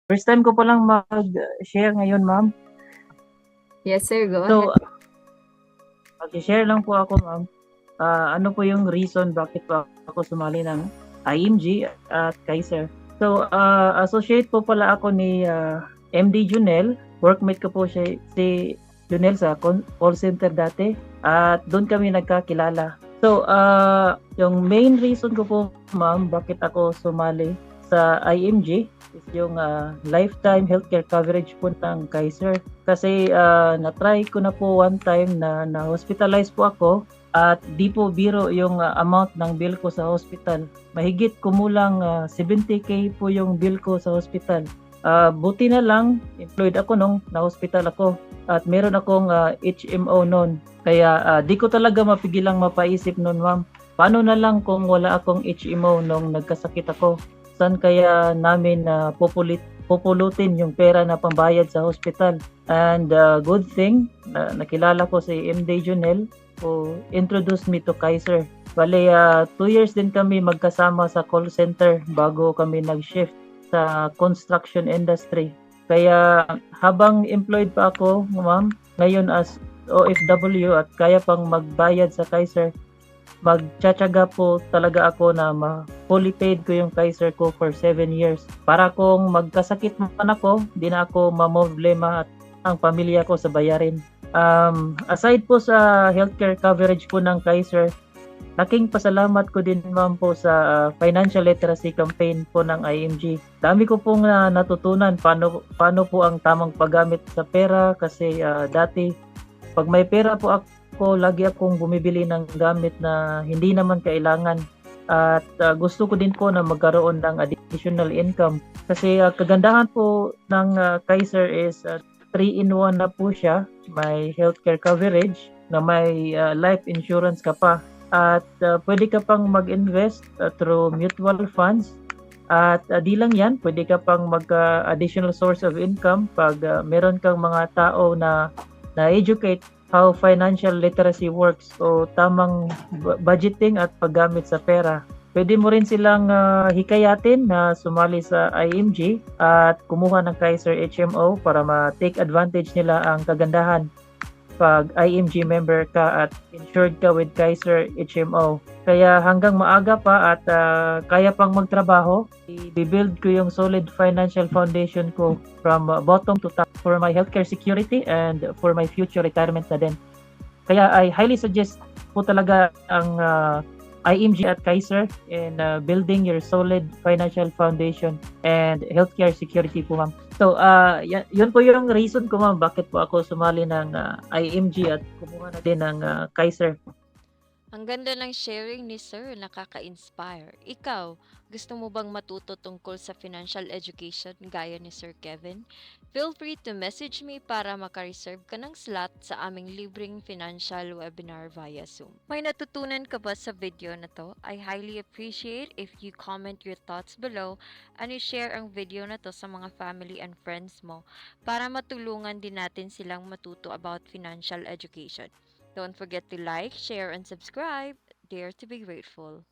First time ko palang mag-share ngayon, ma'am. Yes, sir. Go ahead. So, mag-share lang po ako, ma'am. Ano po yung reason bakit po ako sumali ng IMG at Kaiser. So, associate po pala ako ni MD Junel. Workmate ko po si Junel sa call center dati. At doon kami nagkakilala. So, yung main reason ko po, ma'am, bakit ako sumali sa IMG is yung lifetime healthcare coverage po ng Kaiser. Kasi na-try ko na po one time na na-hospitalize po ako at di po biro yung amount ng bill ko sa hospital. Mahigit kumulang 70K po yung bill ko sa hospital. Buti na lang, employed ako nung na-hospital ako at meron akong HMO noon. Kaya di ko talaga mapigilang mapaisip noon, ma'am. Paano na lang kung wala akong HMO nung nagkasakit ako? Saan kaya namin pupulutin yung pera na pambayad sa hospital? And good thing, nakilala ko si MD Junel who introduced me to Kaiser. Bale, 2 years din kami magkasama sa call center bago kami nag-shift sa construction industry. Kaya habang employed pa ako, ma'am, ngayon as OFW at kaya pang magbayad sa Kaiser, magtsatsaga po talaga ako na fully paid ko yung Kaiser ko for 7 years. Para kung magkasakit man ako, di na ako mamroblema at ang pamilya ko sa bayarin. Aside po sa healthcare coverage po ng Kaiser, laking pasalamat ko din, ma'am, po sa financial literacy campaign po ng IMG. Dami ko pong natutunan paano po ang tamang paggamit sa pera kasi dati pag may pera po ako, lagi akong bumibili ng gamit na hindi naman kailangan. At gusto ko din po na magkaroon ng additional income. Kasi kagandahan po ng Kaiser is 3-in-1 na po siya. May healthcare coverage na may life insurance ka pa. At pwede ka pang mag-invest through mutual funds. At di lang yan, pwede ka pang mag-additional source of income pag meron kang mga tao na na-educate how financial literacy works o tamang budgeting at paggamit sa pera. Pwede mo rin silang hikayatin na sumali sa IMG at kumuha ng Kaiser HMO para ma-take advantage nila ang kagandahan pag IMG member ka at insured ka with Kaiser HMO. Kaya hanggang maaga pa at kaya pang magtrabaho, i-build ko yung solid financial foundation ko from bottom to top for my healthcare security and for my future retirement na din. Kaya I highly suggest po talaga ang IMG at Kaiser in building your solid financial foundation and healthcare security po, ma'am. So, yun po yung reason ko, ma'am, bakit po ako sumali ng IMG at kumuha na din ng Kaiser. Ang ganda ng sharing ni Sir, nakaka-inspire. Ikaw, gusto mo bang matuto tungkol sa financial education gaya ni Sir Kevin? Feel free to message me para makareserve ka ng slot sa aming libreng financial webinar via Zoom. May natutunan ka ba sa video na to? I highly appreciate if you comment your thoughts below and i-share ang video na to sa mga family and friends mo para matulungan din natin silang matuto about financial education. Don't forget to like, share, and subscribe. Dare to be grateful.